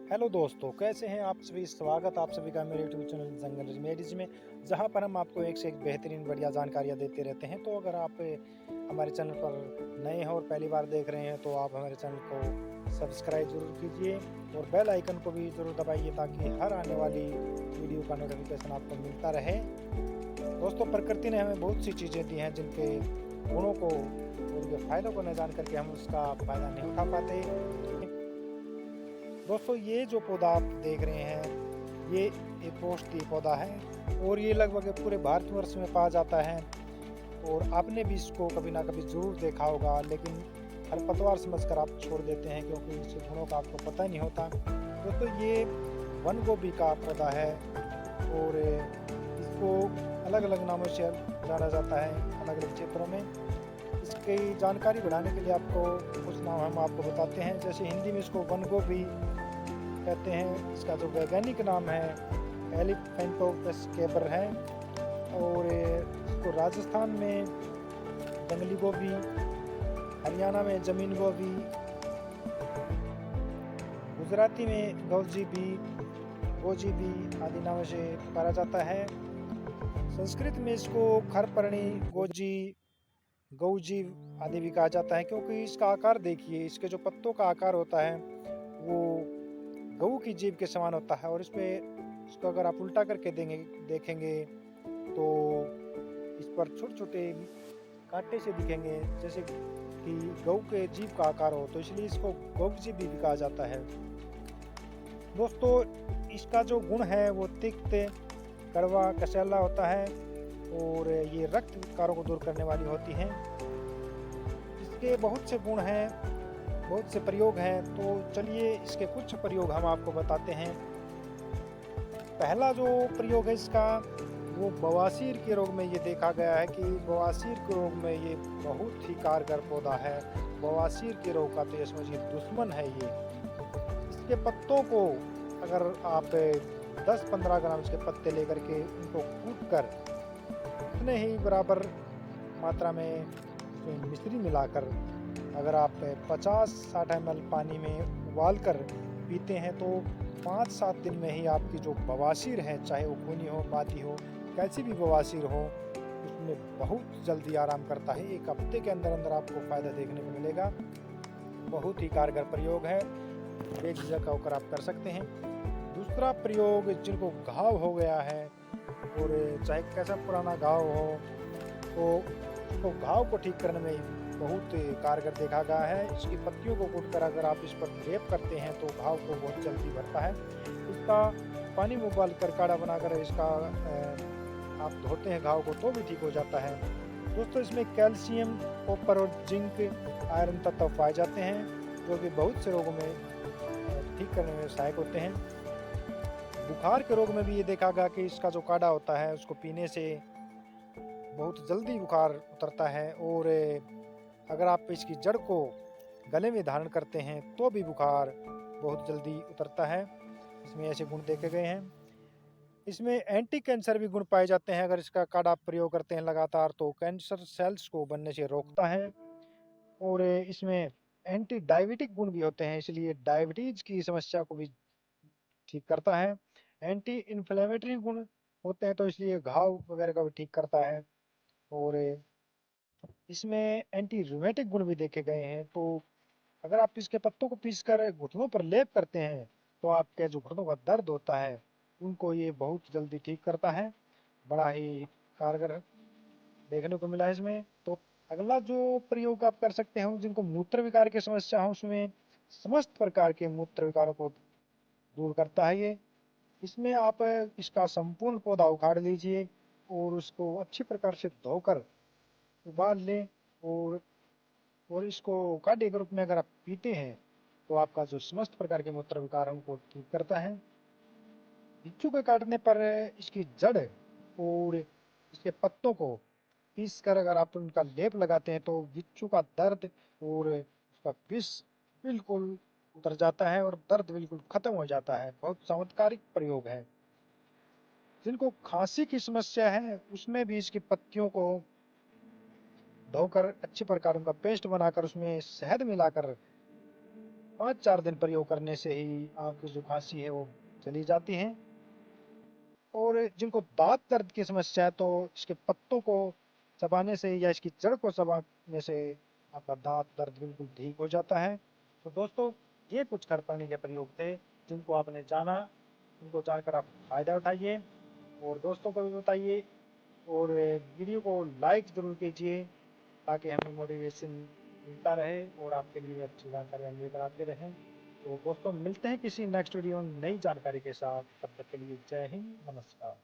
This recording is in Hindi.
हेलो दोस्तों, कैसे हैं आप सभी। स्वागत आप सभी का मेरे यूट्यूब चैनल जंगल रेमेडीज में, जहां पर हम आपको एक से एक बेहतरीन बढ़िया जानकारियां देते रहते हैं। तो अगर आप हमारे चैनल पर नए हैं और पहली बार देख रहे हैं तो आप हमारे चैनल को सब्सक्राइब ज़रूर कीजिए और बेल आइकन को भी ज़रूर दबाइए ताकि हर आने वाली वीडियो का नोटिफिकेशन आपको मिलता रहे। दोस्तों, प्रकृति ने हमें बहुत सी चीज़ें दी हैं जिनके गुणों को और उनके फ़ायदों को न जान करके हम उसका फ़ायदा नहीं उठा पाते। दोस्तों, ये जो पौधा आप देख रहे हैं ये एक औषधीय पौधा है और ये लगभग पूरे भारतवर्ष में पाया जाता है और आपने भी इसको कभी ना कभी ज़रूर देखा होगा, लेकिन खरपतवार समझकर आप छोड़ देते हैं क्योंकि इसके गुणों का आपको पता ही नहीं होता। दोस्तों, ये वन गोभी का पौधा है और इसको अलग अलग नामों से जाना जाता है अलग अलग क्षेत्रों में। इसकी जानकारी बढ़ाने के लिए आपको कुछ नाम हम आपको बताते हैं। जैसे हिंदी में इसको वन गोभी कहते हैं, इसका जो वैज्ञानिक नाम है एलिफेंटोपस केबर है और इसको राजस्थान में जंगली गोभी, हरियाणा में जमीन गोभी, गुजराती में गोजीबी आदि नामों से पाया जाता है। संस्कृत में इसको खरपर्णी, गोजी, गौजी आदि भी कहा जाता है क्योंकि इसका आकार देखिए, इसके जो पत्तों का आकार होता है वो गऊ की जीभ के समान होता है और इसको अगर आप उल्टा करके देखेंगे तो इस पर छोटे छोटे कांटे से दिखेंगे जैसे कि गऊ के जीभ का आकार हो, तो इसलिए इसको गऊ जीभ भी कहा जाता है। दोस्तों, इसका जो गुण है वो तिक्त, कड़वा, कसेला होता है और ये रक्त विकारों को दूर करने वाली होती हैं। इसके बहुत से गुण हैं, बहुत से प्रयोग हैं, तो चलिए इसके कुछ प्रयोग हम आपको बताते हैं। पहला जो प्रयोग है इसका वो बवासीर के रोग में ये देखा गया है कि बवासीर के रोग में ये बहुत ही कारगर पौधा है। बवासीर के रोग का तो ये समझिए दुश्मन है ये। इसके पत्तों को अगर आप 10-15 ग्राम इसके पत्ते लेकर के उनको कूट कर उतने ही बराबर मात्रा में उसमें मिश्री मिलाकर अगर आप 50-60 ml पानी में उबाल कर पीते हैं तो 5-7 दिन में ही आपकी जो बवासीर है, चाहे वो खूनी हो, बाती हो, कैसी भी बवासीर हो, उसमें बहुत जल्दी आराम करता है। 1 हफ्ते के अंदर अंदर आपको फ़ायदा देखने को मिलेगा। बहुत ही कारगर प्रयोग है, बेझिझक होकर आप कर सकते हैं। दूसरा प्रयोग, जिनको घाव हो गया है और चाहे कैसा पुराना घाव हो तो उसको घाव को ठीक करने में बहुत कारगर देखा गया है। इसकी पत्तियों को कूटकर अगर आप इस पर लेप करते हैं तो घाव को बहुत जल्दी भरता है। इसका पानी में उबाल कर काढ़ा बनाकर इसका आप धोते हैं घाव को तो भी ठीक हो जाता है। दोस्तों, इसमें कैल्शियम, कॉपर और जिंक, आयरन तत्व पाए जाते हैं जो कि बहुत से रोगों में ठीक करने में सहायक होते हैं। बुखार के रोग में भी ये देखा गया कि इसका जो काढ़ा होता है उसको पीने से बहुत जल्दी बुखार उतरता है और अगर आप इसकी जड़ को गले में धारण करते हैं तो भी बुखार बहुत जल्दी उतरता है। इसमें ऐसे गुण देखे गए हैं। इसमें एंटी कैंसर भी गुण पाए जाते हैं। अगर इसका काढ़ा प्रयोग करते हैं लगातार तो कैंसर सेल्स को बनने से रोकता है और इसमें एंटी डायबिटिक गुण भी होते हैं, इसलिए डायबिटीज की समस्या को भी ठीक करता है। एंटी इन्फ्लेमेटरी गुण होते हैं तो इसलिए घाव वगैरह का भी ठीक करता है और इसमें एंटी रूमेटिक गुण भी देखे गए हैं। तो अगर आप इसके पत्तों को पीसकर घुटनों पर लेप करते हैं तो आपके जो घुटनों का दर्द होता है उनको ये बहुत जल्दी ठीक करता है। बड़ा ही कारगर देखने को मिला है इसमें। तो अगला जो प्रयोग आप कर सकते हैं जिनको मूत्र विकार की समस्या हो उसमें समस्त प्रकार के मूत्र विकारों को दूर करता है ये। इसमें आप इसका संपूर्ण पौधा उखाड़ लीजिए और उसको अच्छी प्रकार से धोकर उबाल लें और इसको काढ़े के रूप में अगर आप पीते हैं तो आपका जो समस्त प्रकार के मूत्र विकार उनको ठीक करता है। बिच्छू के काटने पर इसकी जड़ और इसके पत्तों को पीस कर अगर आप उनका लेप लगाते हैं तो बिच्छू का दर्द और उसका विष बिल्कुल उतर जाता है और दर्द बिल्कुल खत्म हो जाता है। बहुत चमत्कारिक प्रयोग है। जिनको खांसी की समस्या है उसमें भी इसकी पत्तियों को धोकर अच्छी प्रकार उनका पेस्ट बनाकर उसमें शहद मिलाकर 5-4 दिन प्रयोग करने से ही आपकी जो खांसी है वो चली जाती है। और जिनको दांत दर्द की समस्या है तो इसके पत्तों को चबाने से या इसकी जड़ को चबाने से आपका दांत दर्द बिल्कुल ठीक हो जाता है। तो दोस्तों, ये कुछ खरपनी के प्रयोग थे जिनको आपने जाना, उनको जानकर आप फायदा उठाइए और दोस्तों को भी बताइए। और वीडियो को लाइक जरूर कीजिए ताकि हमें मोटिवेशन मिलता रहे और आपके लिए अच्छी जानकारी हम लेकर आते रहें। तो दोस्तों, मिलते हैं किसी नेक्स्ट वीडियो में नई जानकारी के साथ। तब तक के लिए जय हिंद, नमस्कार।